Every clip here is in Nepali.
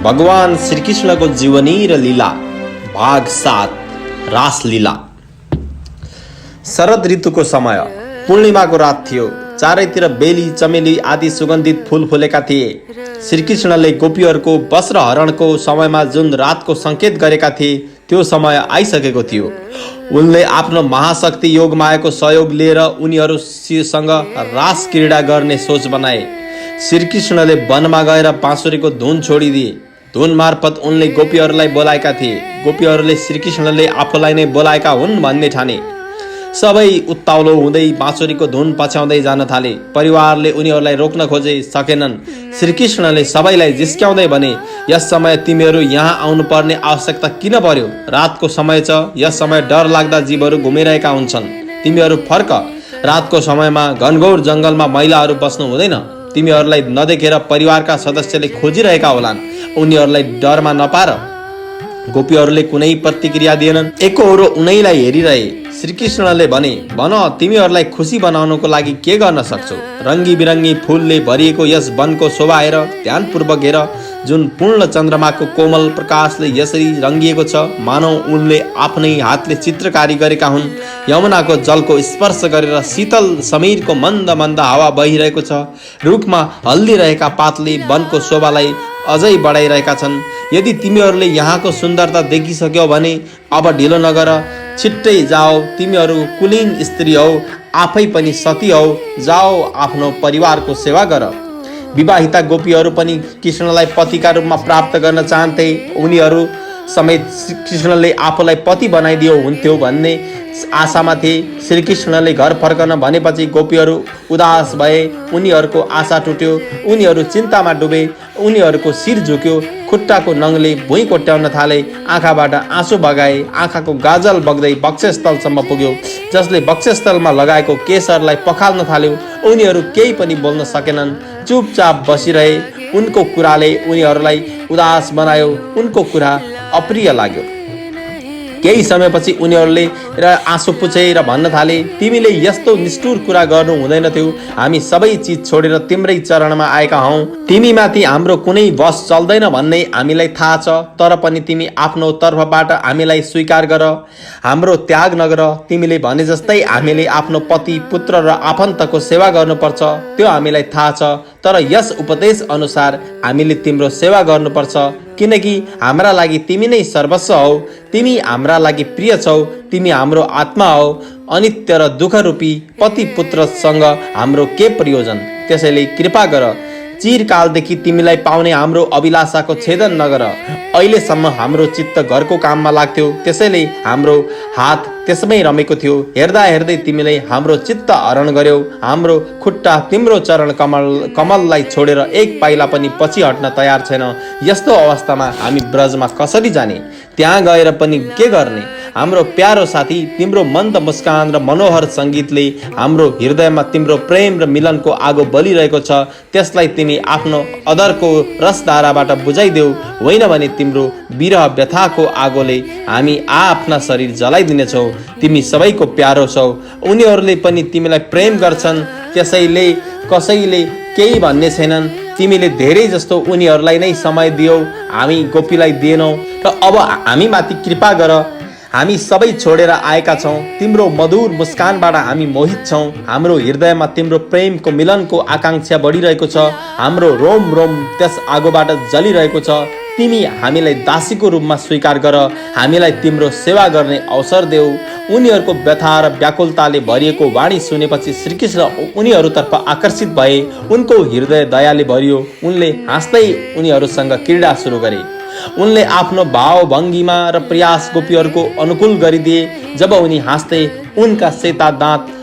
भगवान श्रीकृष्णको जीवनी र लीला भाग 7 रासलीला। शरद ऋतुको समय, पूर्णिमाको रात थियो। चारैतिर बेली चमेली आदि सुगन्धित फूल फुलेका थिए। श्रीकृष्णले गोपीहरूको वश र हरणको समयमा जुन रातको सङ्केत गरेका थिए त्यो समय आइसकेको थियो। उनले आफ्नो महाशक्ति योग मायाको सहयोग लिएर उनीहरूसँग रास क्रीडा गर्ने सोच बनाए। श्रीकृष्णले वनमा गएर बाँसुरीको धुन छोडिदिए। धुन मार्फत उनले गोपीहरूलाई बोलाएका थिए। गोपीहरूले श्रीकृष्णले आफूलाई नै बोलाएका हुन् भन्ने ठाने। सबै उत्ताउलो हुँदै बाँसुरीको धुन पछ्याउँदै जान थाले। परिवारले उनीहरूलाई रोक्न खोजे, सकेनन्। श्रीकृष्णले सबैलाई जिस्क्याउँदै भने, यस समय तिमीहरू यहाँ आउनुपर्ने आवश्यकता किन पर्यो? रातको समय छ। यस समय डर लाग्दा जीवहरू घुमिरहेका हुन्छन्। तिमीहरू फर्क। रातको समयमा घनघोर जङ्गलमा महिलाहरू बस्नु हुँदैन। तिमीहरूलाई नदेखेर परिवारका सदस्यले खोजिरहेका होलान्। उनीहरूलाई डरमा नपार। गोपीहरूले कुनै प्रतिक्रिया दिएनन्। एकहोरो उनैलाई हेरिरहे। श्रीकृष्णले भने, भन, तिमीहरूलाई खुसी बनाउनको लागि के गर्न सक्छौ? रङ्गी बिरङ्गी फुलले भरिएको यस वनको शोभा हेर, ध्यानपूर्वक हेर। जुन पूर्ण चन्द्रमाको कोमल प्रकाशले यसरी रङ्गिएको छ, मानौ उनले आफ्नै हातले चित्रकारी गरेका हुन्। यमुनाको जलको स्पर्श गरेर शीतल समीरको मन्द मन्द हावा बहिरहेको छ। रुखमा हल्लिरहेका पातले वनको शोभालाई अझै बढाइरहेका छन्। यदि तिमीहरूले यहाँको सुन्दरता देखिसक्यौ भने अब ढिलो नगर, छिट्टै जाओ। तिमीहरू कुलीन स्त्री हौ, आफै पनि सती हौ। जाओ, आफ्नो परिवारको सेवा गर। विवाहिता गोपीहरू पनि कृष्णलाई पतिका रूपमा प्राप्त गर्न चाहन्थे। उनीहरू समेत कृष्णले आफूलाई पति बनाइदियो हुन्थ्यो भन्ने आशामा थिए। श्रीकृष्णले घर फर्कन भनेपछि गोपीहरू उदास भए। उनीहरूको आशा टुट्यो। उनीहरू चिन्तामा डुबे। उनीहरूको शिर झुक्यो। खुट्टाको नङले भुइँ कोट्याउन थाले। आँखाबाट आँसु बगाए। आँखाको गाजल बग्दै वक्षस्थलसम्म पुग्यो, जसले वक्षस्थलमा लगाएको केशरलाई पखाल्न थाल्यो। उनीहरू केही पनि बोल्न सकेनन्। चुपचाप बसिरहे। उनको कुराले उनीहरूलाई उदास बनायो। उनको कुरा अप्रिय लाग्यो। केही समयपछि उनीहरूले आँसु पुछेर भन्न थाले, तिमीले यस्तो निष्ठुर कुरा गर्नु हुँदैन थियो। हामी सबै चिज छोडेर तिम्रै चरणमा आएका हौँ। तिमीमाथि हाम्रो कुनै वश चल्दैन भन्ने हामीलाई थाहा छ। तर पनि तिमी आफ्नो तर्फबाट हामीलाई स्वीकार गर, हाम्रो त्याग नगर। तिमीले भने जस्तै हामीले आफ्नो पति, पुत्र र आफन्तको सेवा गर्नुपर्छ, त्यो हामीलाई थाहा छ। तर यस उपदेश अनुसार हामीले तिम्रो सेवा गर्नुपर्छ, किनकि हाम्रा लागि तिमी नै सर्वस्व हौ। तिमी हाम्रा लागि प्रिय छौ। तिमी हाम्रो आत्मा हौ। अनित्य र दुःखरूपी पति पुत्रसँग हाम्रो के प्रयोजन? त्यसैले कृपा गर, चिरकालदेखि तिमीलाई पाउने हाम्रो अभिलाषाको छेदन नगर। अहिलेसम्म हाम्रो चित्त घरको काममा लाग्थ्यो, त्यसैले हाम्रो हात त्यसमै रमेको थियो। हेर्दा हेर्दै तिमीले हाम्रो चित्त हरण गर्यौ। हाम्रो खुट्टा तिम्रो चरण कमललाई छोडेर एक पाइला पनि पछि हट्न तयार छैन। यस्तो अवस्थामा हामी ब्रजमा कसरी जाने? त्यहाँ गएर पनि के गर्ने? हाम्रो प्यारो साथी, तिम्रो मन्द मुस्कान र मनोहर सङ्गीतले हाम्रो हृदयमा तिम्रो प्रेम र मिलनको आगो बलिरहेको छ। त्यसलाई तिमी आफ्नो अदरको रसधाराबाट बुझाइदेऊ, होइन भने तिम्रो विरह व्यथाको आगोले हामी आफ्ना शरीर जलाइदिनेछौ। तिमी सबैको प्यारो छौ। उनीहरूले पनि तिमीलाई प्रेम गर्छन्, त्यसैले कसैले केही भन्ने छैनन्। तिमीले धेरै जस्तो उनीहरूलाई नै समय दियौ, हामी गोपीलाई दिएनौ। र अब हामीमाथि कृपा गर। हामी सबै छोडेर आएका छौँ। तिम्रो मधुर मुस्कानबाट हामी मोहित छौँ। हाम्रो हृदयमा तिम्रो प्रेमको मिलनको आकाङ्क्षा बढिरहेको छ। हाम्रो रोम रोम त्यस आगोबाट जलिरहेको छ। तिमी हामीलाई दासीको रूपमा स्वीकार गर। हामीलाई तिम्रो सेवा गर्ने अवसर देऊ। उनीहरूको व्यथा र व्याकुलताले भरिएको वाणी सुनेपछि श्रीकृष्ण उनीहरूतर्फ आकर्षित भए। उनको हृदय दयाले भरियो। उनले हाँस्दै उनीहरूसँग क्रीडा सुरु गरे। उनले आफ्नो भाव भङ्गिमा र प्रयास गोपीहरूको अनुकूल गरिदिए। जब उनी हाँस्थे, उनका सेता दाँत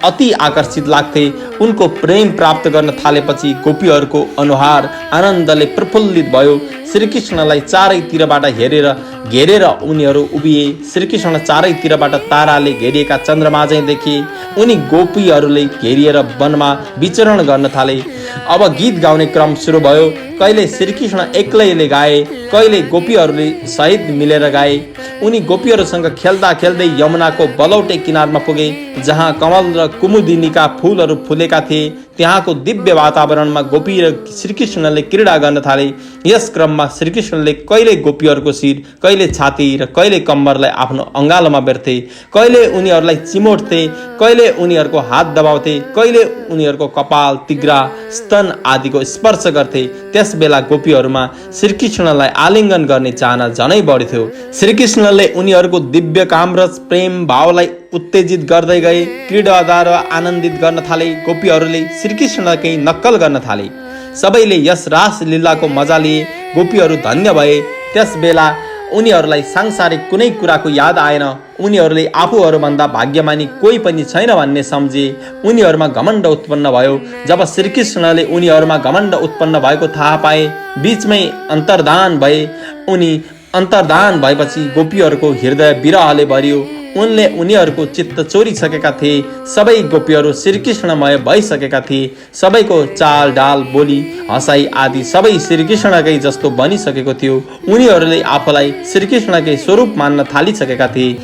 अति आकर्षित लाग्थे। उनको प्रेम प्राप्त गर्न थालेपछि गोपीहरूको अनुहार आनन्दले प्रफुल्लित भयो। श्रीकृष्णलाई चारैतिरबाट घेरेर उनीहरू उभिए। श्रीकृष्ण चारैतिरबाट ताराले घेरिएका चन्द्रमा झैं देखिए। उनी गोपीहरूले घेरिएर वनमा विचरण गर्न थाले। अब गीत गाउने क्रम सुरु भयो। कहिले श्रीकृष्ण एक्लैले गाए, कहिले गोपीहरूले सहित मिलेर गाए। उनी गोपीहरूसँग खेल्दा खेल्दै यमुनाको बलौटे किनारमा पुगे, जहाँ कमल र कुमुदिनीका फूलहरू फुलेका थिए। त्यहाँको दिव्य वातावरणमा गोपी र श्रीकृष्णले क्रीडा गर्न थाले। यस क्रममा श्रीकृष्णले कहिले गोपीहरूको शिर, कहिले छाती र कहिले कम्मरलाई आफ्नो अङ्गालोमा बेर्थे, कहिले उनीहरूलाई चिमोट्थे, कहिले उनीहरूको हात दबाउँथे, कहिले उनीहरूको कपाल, तिघ्रा, स्तन आदिको स्पर्श गर्थे। त्यस बेला गोपीहरूमा श्रीकृष्णलाई आलिङ्गन गर्ने चाहना झनै बढ्थ्यो। श्रीकृष्णले उनीहरूको दिव्य काम र प्रेम भावलाई उत्तेजित गर्दै गए, क्रीडाद्वारा आनन्दित गर्न थाले। गोपीहरूले श्रीकृष्णकै नक्कल गर्न थाले। सबैले यस रास लीलाको मजा लिए। गोपीहरू धन्य भए। त्यस बेला उनीहरूलाई सांसारिक कुनै कुराको याद आएन। उनीहरूले आफूहरूभन्दा भाग्यमानी कोही पनि छैन भन्ने सम्झे। उनीहरूमा घमण्ड उत्पन्न भयो। जब श्रीकृष्णले उनीहरूमा घमण्ड उत्पन्न भएको थाहा पाए, बीचमै अन्तर्धान भए। उनी अन्तर्धान भएपछि गोपीहरूको हृदय विरहले भरियो। उनले उनीहरूको चित्त चोरिसकेका थिए। सबै गोपीहरू श्रीकृष्णमय भइसकेका थिए। सबैको चाल डाल, बोली, हँसाइ आदि सबै श्रीकृष्णकै जस्तो बनिसकेको थियो। उनीहरूले आफूलाई श्रीकृष्णकै स्वरूप मान्न थालिसकेका थिए।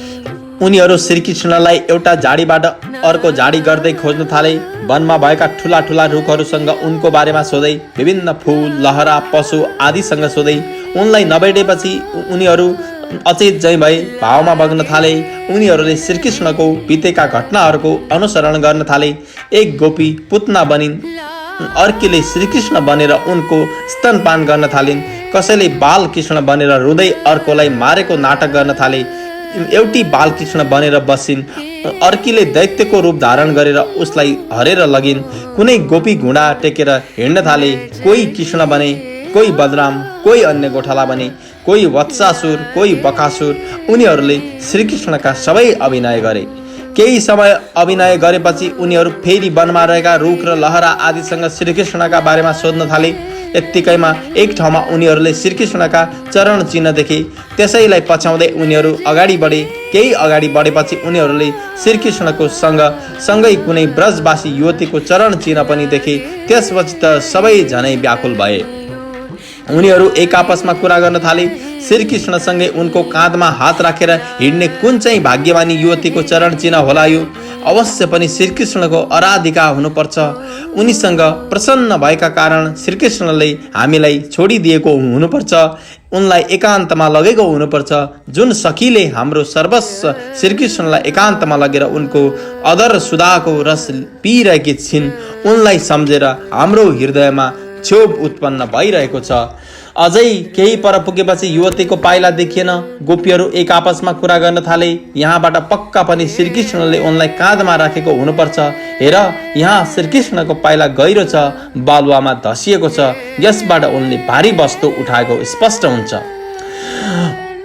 उनीहरू श्रीकृष्णलाई एउटा झाडीबाट अर्को झाडी गर्दै खोज्न थाले। वनमा भएका ठुला ठुला रुखहरूसँग उनको बारेमा सोधै, विभिन्न फूल, लहरा, पशु आदिसँग सोधै। उनलाई नभेटेपछि उनीहरू अचेत जै भए भावमा बग्न थाले। उनीहरूले श्रीकृष्णको बितेका घटनाहरूको अनुसरण गर्न थाले। एक गोपी पुतना बनिन्। अर्कीले श्रीकृष्ण बनेर उनको स्तनपान गर्न थालिन्। कसैले बालकृष्ण बनेर रुँदै अर्कोलाई मारेको नाटक गर्न थाले। एउटी बालकृष्ण बनेर बसिन्। अर्कीले दैत्यको रूप धारण गरेर उसलाई हरेर लगिन्। कुनै गोपी घुँडा टेकेर हिँड्न थाले। कोही कृष्ण बने, कोही बलराम, कोही अन्य गोठाला बने, कोही वत्सासुर, कोही बकासुर। उनीहरूले श्रीकृष्णका सबै अभिनय गरे। केही समय अभिनय गरेपछि उनीहरू फेरि वनमा रहेका रुख र लहरा आदिसँग श्रीकृष्णका बारेमा सोध्न थाले। यत्तिकैमा एक ठाउँमा उनीहरूले श्रीकृष्णका चरण चिन्ह देखे। त्यसैलाई पछ्याउँदै उनीहरू अगाडि बढे। केही अगाडि बढेपछि उनीहरूले श्रीकृष्णको सँगै कुनै ब्रजवासी युवतीको चरण चिन्ह पनि देखे। त्यसपछि त सबै झनै व्याकुल भए। उनीहरू एक आपसमा कुरा गर्न थाले। श्रीकृष्णसँगै उनको काँधमा हात राखेर हिँड्ने कुन चाहिँ भाग्यमानी युवतीको चरण चिन्ह होला यो? अवश्य पनि श्रीकृष्णको आराधिका हुनुपर्छ। उनीसँग प्रसन्न भएका कारण श्रीकृष्णले हामीलाई छोडिदिएको हुनुपर्छ। उनलाई एकान्तमा लगेको हुनुपर्छ। जुन सखीले हाम्रो सर्वस्व श्रीकृष्णलाई एकान्तमा लगेर उनको अदर सुधाको रस पिइरहेकी छिन्, उनलाई सम्झेर हाम्रो हृदयमा क्षोभ उत्पन्न भइरहेको छ। अझै केही पर पुगेपछि युवतीको पाइला देखिएन। गोपीहरू एक आपसमा कुरा गर्न थाले। यहाँबाट पक्का पनि श्रीकृष्णले उनलाई काँधमा राखेको हुनुपर्छ। हेर, यहाँ श्रीकृष्णको पाइला गहिरो छ, बालुवामा धसिएको छ। यसबाट उनले भारी वस्तु उठाएको स्पष्ट हुन्छ।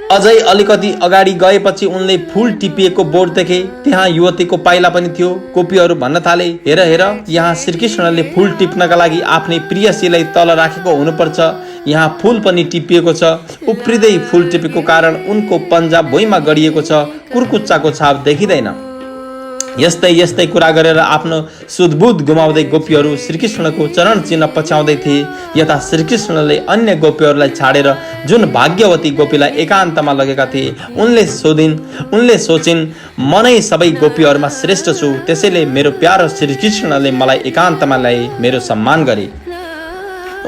अझै अलिकति अगाडि गएपछि उनले फूल टिपिएको बोर्ड देखे। त्यहाँ युवतीको पाइला पनि थियो। गोपीहरू भन्न थाले, हेर हेर, यहाँ श्रीकृष्णले फूल टिप्नका लागि आफ्नै प्रियसीलाई तल राखेको हुनुपर्छ। यहाँ फूल पनि टिपिएको छ। उफ्रिँदै फूल टिपेको कारण उनको पन्जा भुइँमा गडिएको छ। कुर्कुच्चाको छाप देखिँदैन। यस्तै यस्तै कुरा गरेर आफ्नो सुधबुध गुमाउँदै गोपीहरू श्रीकृष्णको चरण चिन्ह पछ्याउँदै थिए। यता श्रीकृष्णले अन्य गोपीहरूलाई छाडेर जुन भाग्यवती गोपीलाई एकान्तमा लगेका थिए, उनले सोचिन्, म नै सबै गोपीहरूमा श्रेष्ठ छु। त्यसैले मेरो प्यारो श्रीकृष्णले मलाई एकान्तमा ल्याए, मेरो सम्मान गरे।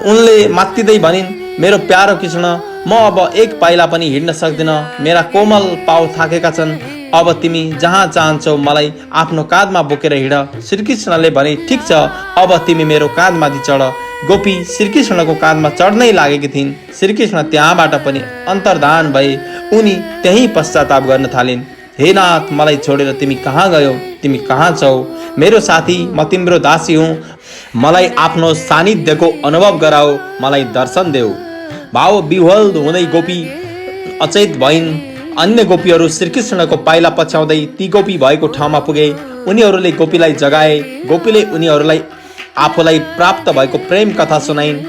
उनले मात्तिँदै भनिन्, मेरो प्यारो कृष्ण, म अब एक पाइला पनि हिँड्न सक्दिन। मेरा कोमल पाउ थाकेका छन्। अब तिमी जहाँ चाहन्छौ मलाई आफ्नो काँधमा बोकेर हिँड। श्रीकृष्णले भने, ठिक छ, अब तिमी मेरो काँधमाथि चढ। गोपी श्रीकृष्णको काँधमा चढ्नै लागेकी थिइन्। श्रीकृष्ण त्यहाँबाट पनि अन्तर्धान भए। उनी त्यही पश्चाताप गर्न थालिन्। हे नाथ, मलाई छोडेर तिमी कहाँ गयौ? तिमी कहाँ छौ? मेरो साथी, म तिम्रो दासी हुँ। मलाई आफ्नो सानिध्यको अनुभव गराऊ, मलाई दर्शन देऊ। भाव विह्वल हुँदै गोपी अचेत भइन्। अन्य गोपीहरू श्रीकृष्णको पाइला पछ्याउँदै ती गोपी भएको ठाउँमा पुगे। उनीहरूले गोपीलाई जगाए। गोपीले उनीहरूलाई आफूलाई प्राप्त भएको प्रेम कथा सुनाइन्।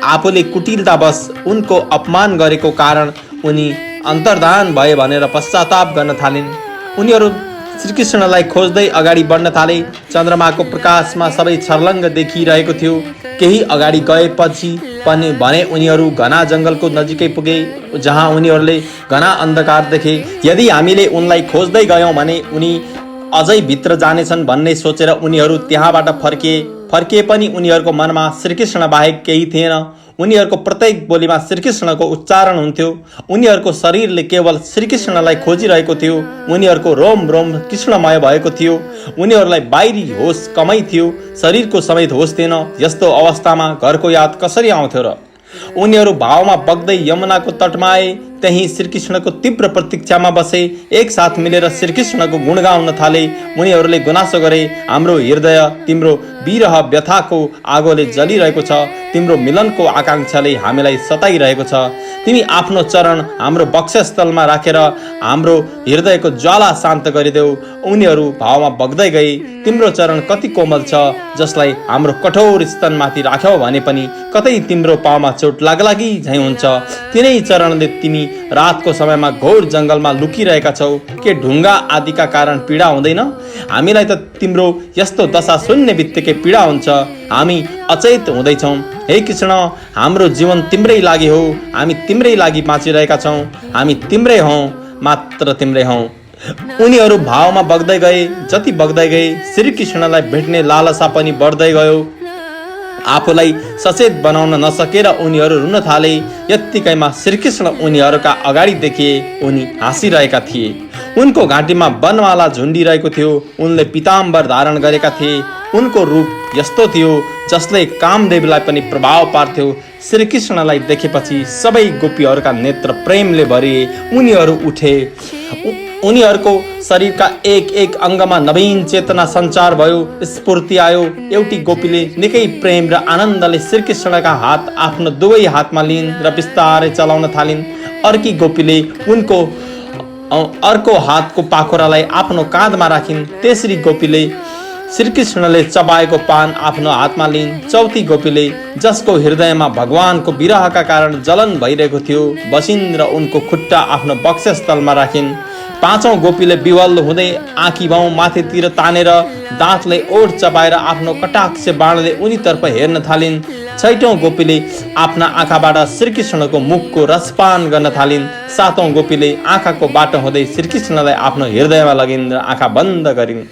आफूले कुटिलतावश उनको अपमान गरेको कारण उनी अन्तर्धान भए भनेर पश्चाताप गर्न थालिन्। उनीहरू श्रीकृष्णलाई खोज्दै अगाडि बढ्न थाले। चन्द्रमाको प्रकाशमा सबै छर्लङ्ग देखिरहेको थियो। केही अगाडि गएपछि पनि भने उनीहरू घना जङ्गलको नजिकै पुगे, जहाँ उनीहरूले घना अन्धकार देखे। यदि हामीले उनलाई खोज्दै गयौँ भने उनी अझै भित्र जानेछन् भन्ने सोचेर उनीहरू त्यहाँबाट फर्किए। फर्किए पनि उनीहरूको मनमा श्रीकृष्ण बाहेक केही थिएन। उनीहरूको प्रत्येक बोलीमा श्रीकृष्णको उच्चारण हुन्थ्यो। उनीहरूको शरीरले केवल श्रीकृष्णलाई खोजिरहेको थियो। उनीहरूको रोम रोम कृष्णमय भएको थियो। उनीहरूलाई बाहिरी होस कमै थियो, शरीरको समेत होस थिएन। यस्तो अवस्थामा घरको याद कसरी आउँथ्यो र? उनीहरू भावमा बग्दै यमुनाको तटमा आए। त्यही श्रीकृष्णको तीव्र प्रतीक्षामा बसे। एक साथ मिलेर श्रीकृष्णको गुण गाउन थाले। उनीहरूले गुनासो गरे, हाम्रो हृदय तिम्रो विरह व्यथाको आगोले जलिरहेको छ। तिम्रो मिलनको आकांक्षाले हामीलाई सताइरहेको छ। तिमी आफ्नो चरण हाम्रो वक्षस्थलमा राखेर हाम्रो हृदयको ज्वाला शान्त गरिदेऊ। उनीहरू भावमा बग्दै गए। तिम्रो चरण कति कोमल छ, जसलाई हाम्रो कठोर स्तनमाथि राख्यौ भने पनि कतै तिम्रो पाउमा चोट लाग्ला कि झैँ हुन्छ। तिनै चरणले तिमी रातको समयमा घोर जङ्गलमा लुकिरहेका छौ। के ढुङ्गा आदिका कारण पीडा हुँदैन? हामीलाई त तिम्रो यस्तो दशा सुन्ने बित्तिकै पीडा हुन्छ। हामी अचेत हुँदैछौँ। हे कृष्ण, हाम्रो जीवन तिम्रै लागि हो। हामी तिम्रै लागि बाँचिरहेका छौँ। हामी तिम्रै हौँ, मात्र तिम्रै हौँ। उनीहरू भावमा बग्दै गए। जति बग्दै गए श्रीकृष्णलाई भेट्ने लालसा पनि बढ्दै गयो। आफूलाई सचेत बनाउन नसकेर उनीहरू रुन थाले। यत्तिकैमा श्रीकृष्ण उनीहरूका अगाडि देखिए। उनी हाँसिरहेका थिए। उनको घाँटीमा वनमाला झुन्डिरहेको थियो। उनले पीताम्बर धारण गरेका थिए। उनको रूप यस्तो थियो जसले कामदेवलाई पनि प्रभाव पार्थ्यो। श्रीकृष्णलाई देखेपछि सबै गोपीहरूका नेत्र प्रेमले भरिए। उनीहरू उठे। उनीहरूको शरीरका एक एक अङ्गमा नवीन चेतना सञ्चार भयो, स्फूर्ति आयो। एउटी गोपीले निकै प्रेम र आनन्दले श्रीकृष्णका हात आफ्नो दुवै हातमा लिइन् र बिस्तारै चलाउन थालिन्। अर्की गोपीले उनको अर्को हातको पाखुरालाई आफ्नो काँधमा राखिन्। तेस्री गोपीले श्रीकृष्णले चबाएको पान आफ्नो हातमा लिइन्। चौथी गोपीले, जसको हृदयमा भगवानको विरहका कारण जलन भइरहेको थियो, बसिन् र उनको खुट्टा आफ्नो वक्षस्थलमा राखिन्। पाँचौं गोपीले विवल हुँदै आँखी भाउ माथितिर तानेर दाँतले ओठ चबाएर आफ्नो कटाक्ष बाणले उनीतर्फ हेर्न थालिन्। छैटौं गोपीले आफ्ना आँखाबाट श्रीकृष्णको मुखको रसपान गर्न थालिन्। सातौं गोपीले आँखाको बाटो हुँदै श्रीकृष्णलाई आफ्नो हृदयमा लगिन् र आँखा बन्द गरिन्।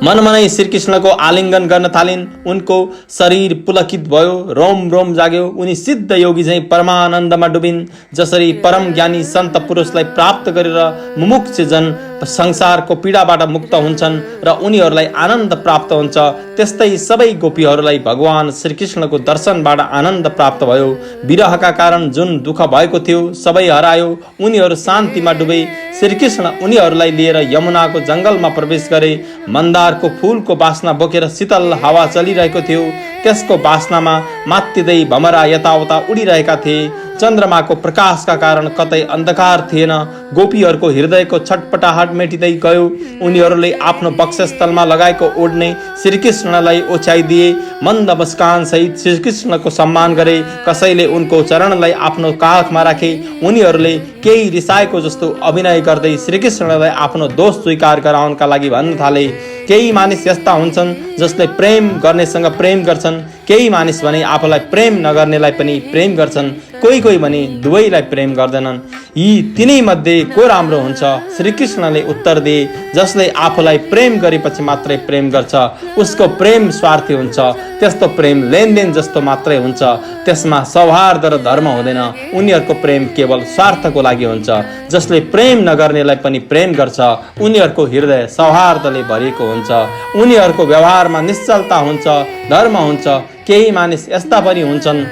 मनमनै श्रीकृष्णको आलिङ्गन गर्न थालिन्। उनको शरीर पुलकित भयो, रोम रोम जाग्यो। उनी सिद्ध योगी झैँ परमानन्दमा डुबिन्। जसरी परम ज्ञानी सन्त पुरुषलाई प्राप्त गरेर मुमुक्ष जन संसारको पीडाबाट मुक्त हुन्छन् र उनीहरूलाई आनन्द प्राप्त हुन्छ, त्यस्तै सबै गोपीहरूलाई भगवान श्रीकृष्णको दर्शनबाट आनन्द प्राप्त भयो। विरहका कारण जुन दुःख भएको थियो सबै हरायो। उनीहरू शान्तिमा डुबे। श्रीकृष्ण उनीहरूलाई लिएर यमुनाको जङ्गलमा प्रवेश गरे। मन्दारको फूलको बास्ना बोकेर शीतल हावा चलिरहेको थियो। त्यसको बास्नामा मात्तिँदै भमरा यताउता उडिरहेका थिए। चन्द्रमाको प्रकाशका कारण कतै अन्धकार थिएन। गोपीहरूको हृदयको छटपटाहट मेटिँदै गयो। उनीहरूले आफ्नो वक्षस्थलमा लगाएको ओढ्ने श्रीकृष्णलाई ओछ्याइदिए। मन्द मुस्कान सहित श्रीकृष्णको सम्मान गरे। कसैले उनको चरणलाई आफ्नो काखमा राखे। उनीहरूले केही रिसाएको जस्तो अभिनय गर्दै श्रीकृष्णलाई आफ्नो दोष स्वीकार गराउनका लागि भन्न थाले। केही मानिस यस्ता हुन्छन् जसले प्रेम गर्नेसँग प्रेम गर्छन्, केही मानिस भने आफूलाई प्रेम नगर्नेलाई पनि प्रेम गर्छन्, कोही कोही भने दुवैलाई प्रेम गर्दैनन्। यी तिनै मध्ये को राम्रो हुन्छ? श्रीकृष्णले उत्तर दिए, जसले आफूलाई प्रेम गरेपछि मात्रै प्रेम गर्छ उसको प्रेम स्वार्थी हुन्छ। त्यस्तो प्रेम लेनदेन जस्तो मात्रै हुन्छ। त्यसमा सौहार्द र धर्म हुँदैन। उनीहरूको प्रेम केवल स्वार्थको लागि हुन्छ। जसले प्रेम नगर्नेलाई पनि प्रेम गर्छ उनीहरूको हृदय सौहार्दले भरिएको हुन्छ। उनीहरूको व्यवहारमा निश्चलता हुन्छ, धर्म हुन्छ। केही मानिस यस्ता पनि हुन्छन्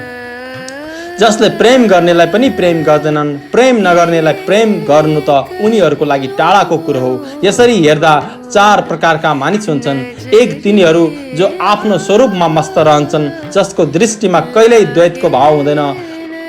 जसले प्रेम गर्नेलाई पनि प्रेम गर्दैनन्। प्रेम नगर्नेलाई प्रेम गर्नु त उनीहरूको लागि टाढाको कुरो हो। यसरी हेर्दा चार प्रकारका मानिस हुन्छन्। एक, तिनीहरू जो आफ्नो स्वरूपमा मस्त रहन्छन्, जसको दृष्टिमा कहिल्यै द्वैतको भाव हुँदैन।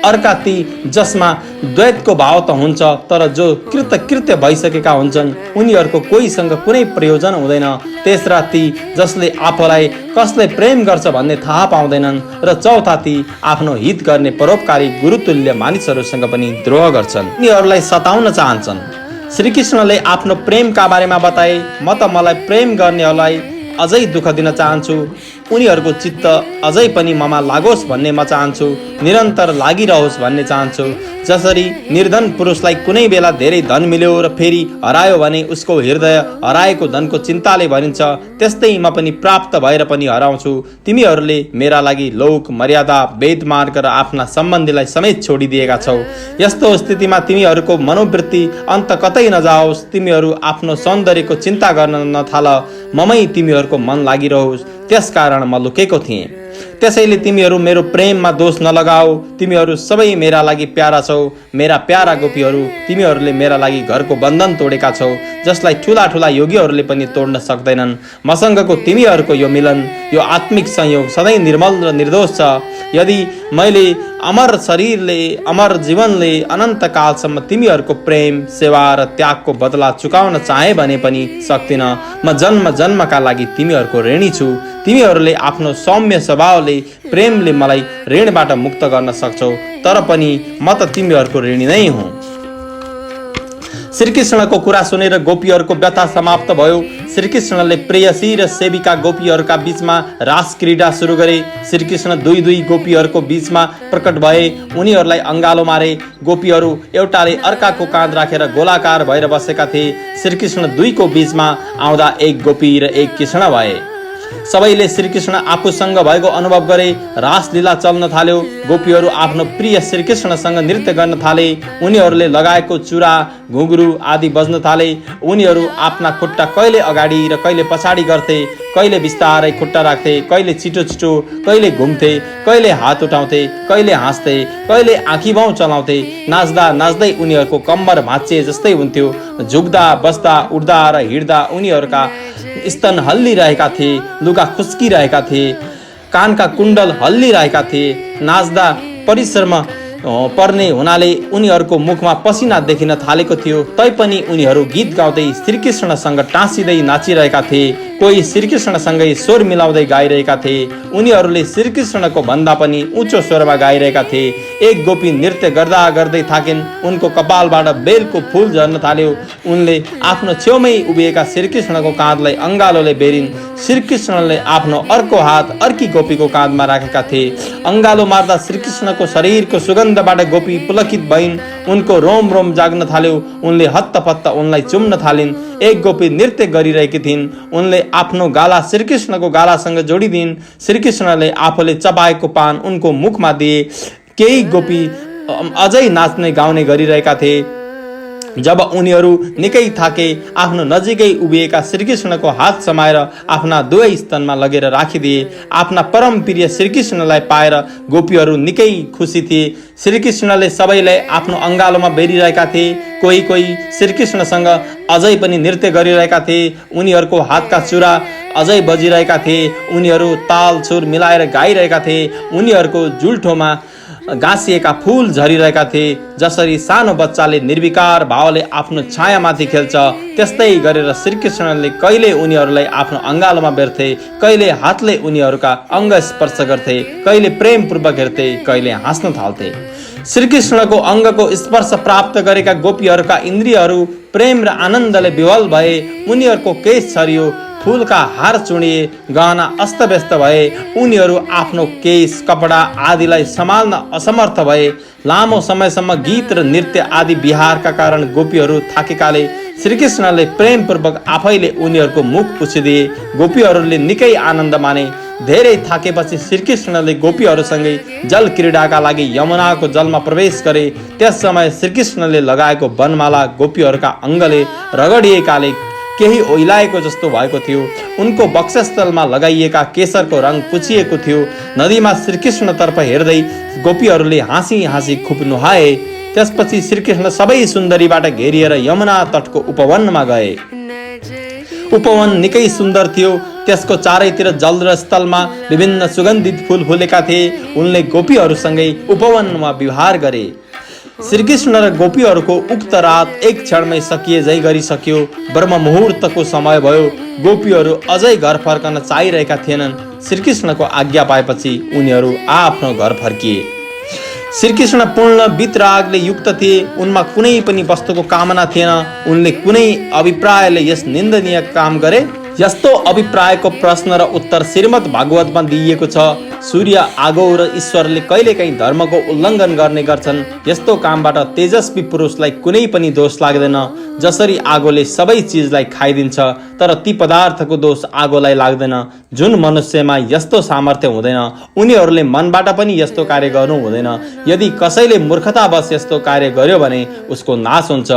अर्का ती जसमा द्वैतको भाव त हुन्छ तर जो कृतकृत्य भइसकेका हुन्छन्, उनीहरूको कोहीसँग कुनै प्रयोजन हुँदैन। तेस्रा, ती जसले आफूलाई कसले प्रेम गर्छ भन्ने थाहा पाउँदैनन्। र चौथा, ती आफ्नो हित गर्ने परोपकारी गुरुतुल्य मानिसहरूसँग पनि द्रोह गर्छन्, उनीहरूलाई सताउन चाहन्छन्। श्रीकृष्णले आफ्नो प्रेमका बारेमा बताए, म त मलाई प्रेम गर्नेहरूलाई अझै दुःख दिन चाहन्छु। उनीहरूको चित्त अझै पनि ममा लागोस् भन्ने म चाहन्छु, निरन्तर लागिरहोस् भन्ने चाहन्छु। जसरी निर्धन पुरुषलाई कुनै बेला धेरै धन मिल्यो र फेरि हरायो भने उसको हृदय हराएको धनको चिन्ताले भरिन्छ, त्यस्तै म पनि प्राप्त भएर पनि हराउँछु। तिमीहरूले मेरा लागि लोक, मर्यादा, वेद मार्ग र आफ्ना सम्बन्धीलाई समेत छोडिदिएका छौ। यस्तो स्थितिमा तिमीहरूको मनोवृत्ति अन्त कतै नजाओस्, तिमीहरू आफ्नो सौन्दर्यको चिन्ता गर्न नथाल, ममै तिमीहरूको मन लागिरहोस्, त्यसकारण म लुकेको थिएँ। त्यसैले तिमीहरू मेरो प्रेममा दोष नलगाओ। तिमीहरू सबै मेरा लागि प्यारा छौ। मेरा प्यारा गोपीहरू, तिमीहरूले मेरा लागि घरको बन्धन तोडेका छौ, जसलाई ठुला ठुला योगीहरूले पनि तोड्न सक्दैनन्। मसँगको तिमीहरूको यो मिलन, यो आत्मिक संयोग सधैँ निर्मल र निर्दोष छ। यदि मैले अमर शरीरले, अमर जीवनले अनन्तकालसम्म तिमीहरूको प्रेम, सेवा र त्यागको बदला चुकाउन चाहे भने पनि सक्दिनँ। म जन्म जन्मका लागि तिमीहरूको ऋणी छु। तिमीहरूले आफ्नो सौम्य स्वभावले, प्रेमले मलाई ऋणबाट मुक्त गर्न सक्छौ, तर पनि म त तिमीहरूको ऋणी नै हुँ। श्रीकृष्णको कुरा सुनेर गोपीहरूको व्यथा समाप्त भयो। श्रीकृष्णले प्रेयसी र सेविका गोपीहरूका बीचमा रास क्रीडा सुरु गरे। श्रीकृष्ण दुई दुई गोपीहरूको बीचमा प्रकट भए, उनीहरूलाई अङ्गालो मारे। गोपीहरू एउटाले अर्काको काँध राखेर गोलाकार भएर बसेका थिए। श्रीकृष्ण दुईको बीचमा आउँदा एक गोपी र एक कृष्ण भए। सबैले श्रीकृष्ण आफूसँग भएको अनुभव गरे। रासलीला चल्न थाल्यो। गोपीहरू आफ्नो प्रिय श्रीकृष्णसँग नृत्य गर्न थाले। उनीहरूले लगाएको चुरा, घुँघरू आदि बज्न थाले। उनीहरू आफ्ना खुट्टा कहिले अगाडि र कहिले पछाडि गर्थे, कहिले बिस्तारै खुट्टा राख्थे, कहिले छिटो छिटो, कहिले घुम्थे, कहिले हात उठाउँथे, कहिले हाँस्थे, कहिले आँखी भाउ चलाउँथे। नाच्दा नाच्दै उनीहरूको कम्मर भाँचिए जस्तै हुन्थ्यो। झुक्दा, बस्दा, उड्दा र हिँड्दा उनीहरूका स्तन हल्लिरहेका थिए, लुगा खुस्किरहेका थिए, कानका कुण्डल हल्लिरहेका थिए। नाच्दा परिश्रम पर्ने हुनाले उनीहरूको मुखमा पसिना देखिन थालेको थियो। तैपनि उनीहरू गीत गाउँदै श्रीकृष्णसँग टाँसिँदै नाचिरहेका थिए। कोही श्रीकृष्णसँगै स्वर मिलाउँदै गाइरहेका थिए। उनीहरूले श्रीकृष्णको भन्दा पनि उच्च स्वरमा गाइरहेका थिए। एक गोपी नृत्य गर्दा गर्दै थाकिन्। उनको कपालबाट बेलको फूल झर्न थाल्यो। उनले आफ्नो छेउमै उभिएका श्रीकृष्णको काँधलाई अङ्गालोले बेरिन्। श्रीकृष्णले आफ्नो अर्को हात अर्की गोपीको काँधमा राखेका थिए। अङ्गालो मार्दा श्रीकृष्णको शरीरको सुगन्धबाट गोपी पुलकित भइन्। उनको रोम रोम जाग्न थाल्यो। उनले हत्तपत्त उनलाई चुम्न थालिन्। एक गोपी नृत्य गरिरहेकी थिइन्। उनले आफ्नो गाला श्रीकृष्णको गालासँग जोडिदिन्। श्रीकृष्णले आफूले चबाएको पान उनको मुखमा दिए। केही गोपी अझै नाच्ने गाउने गरिरहेका थिए। जब उनीहरू निकै थाके, आफ्नो नजिकै उभिएका श्रीकृष्णको हात समाएर आफ्ना दुवै स्तनमा लगेर राखिदिए। आफ्ना परम प्रिय श्रीकृष्णलाई पाएर गोपीहरू निकै खुसी थिए। श्रीकृष्णले सबैलाई आफ्नो अङ्गालोमा बेरिरहेका थिए। कोही कोही श्रीकृष्णसँग अझै पनि नृत्य गरिरहेका थिए। उनीहरूको हातका चुरा अझै बजिरहेका थिए। उनीहरू ताल सुर मिलाएर गाइरहेका थिए। उनीहरूको जुल्ठोमा गाँसिएका फूल झरिरहेका थिए। जसरी सानो बच्चाले निर्विकार भावले आफ्नो छायामाथि खेल्छ, त्यस्तै गरेर श्रीकृष्णले कहिले उनीहरूलाई आफ्नो अङ्गालोमा बेर्थे, कहिले हातले उनीहरूका अङ्ग स्पर्श गर्थे, कहिले प्रेमपूर्वक हेर्थे, कहिले हाँस्न थाल्थे। श्रीकृष्णको अङ्गको स्पर्श प्राप्त गरेका गोपीहरूका इन्द्रियहरू प्रेम र आनन्दले विह्वल भए। उनीहरूको केश छरियो, फूलका हार चुडिए, गहना अस्तव्यस्त भए। उनीहरू आफ्नो केश, कपडा आदिलाई सम्हाल्न असमर्थ भए। लामो समयसम्म गीत र नृत्य आदि विहारका कारण गोपीहरू थाकेकाले श्रीकृष्णले प्रेमपूर्वक आफैले उनीहरूको मुख पुछिदिए। गोपीहरूले निकै आनन्द माने। धेरै थाकेपछि श्रीकृष्णले गोपीहरूसँगै जल क्रीडाका लागि यमुनाको जलमा प्रवेश गरे। त्यस समय श्रीकृष्णले लगाएको वनमाला गोपीहरूका अङ्गले रगडिएकाले केही ओइलाएको जस्तो भएको थियो। उनको वक्षस्थलमा लगाइएका केशरको रङ पुछिएको थियो। नदीमा श्रीकृष्णतर्फ हेर्दै गोपीहरूले हाँसी हाँसी खुब नुहाए। त्यसपछि श्रीकृष्ण सबै सुन्दरीबाट घेरिएर यमुना तटको उपवनमा गए। उपवन निकै सुन्दर थियो। त्यसको चारैतिर जल र स्थलमा विभिन्न सुगन्धित फूल फुलेका थिए। उनले गोपीहरूसँगै उपवनमा विहार गरे। श्रीकृष्ण र गोपीहरूको उक्त रात एक क्षणमै सकिए झै गरिसक्यो। ब्रह्म मुहुर्तको समय भयो। गोपीहरू अझै घर फर्कन चाहिरहेका थिएनन्। श्रीकृष्णको आज्ञा पाएपछि उनीहरू आफ्नो घर फर्किए। श्रीकृष्ण पूर्ण वितरागले युक्त थिए। उनमा कुनै पनि वस्तुको कामना थिएन। उनले कुनै अभिप्रायले यस निन्दनीय काम गरे? यस्तो अभिप्रायको प्रश्न र उत्तर श्रीमद् भागवतमा दिइएको छ। सूर्य, आगो र ईश्वरले कहिलेकाहीँ धर्मको उल्लङ्घन गर्ने गर्छन्। यस्तो कामबाट तेजस्वी पुरुषलाई कुनै पनि दोष लाग्दैन। जसरी आगोले सबै चिजलाई खाइदिन्छ, तर ती पदार्थको दोष आगोलाई लाग्दैन। जुन मनुष्यमा यस्तो सामर्थ्य हुँदैन, उनीहरूले मनबाट पनि यस्तो कार्य गर्नु हुँदैन। यदि कसैले मूर्खतावश यस्तो कार्य गर्यो भने उसको नाश हुन्छ।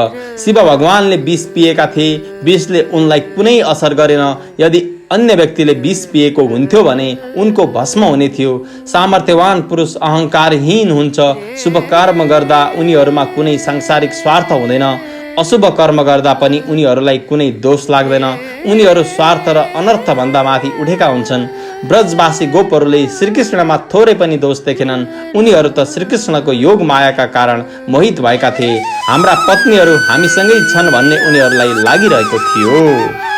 शिव भगवानले विष पिएका थिए, विषले उनलाई कुनै असर गरेन। यदि अन्य व्यक्तिले विष पिएको हुन्थ्यो भने उनको भस्म हुने थियो। सामर्थ्यवान पुरुष अहङ्कारहीन हुन्छ। शुभ कर्म गर्दा उनीहरूमा कुनै सांसारिक स्वार्थ हुँदैन। अशुभ कर्म गर्दा पनि उनीहरूलाई कुनै दोष लाग्दैन। उनीहरू स्वार्थ र अनर्थ भन्दा माथि उठेका हुन्छन्। ब्रजवासी गोपहरूले श्रीकृष्णमा थोरै पनि दोष देखेनन्। उनीहरू त श्रीकृष्णको योग मायाका कारण मोहित भएका थिए। हाम्रा पत्नीहरू हामीसँगै छन् भन्ने उनीहरूलाई लागिरहेको थियो।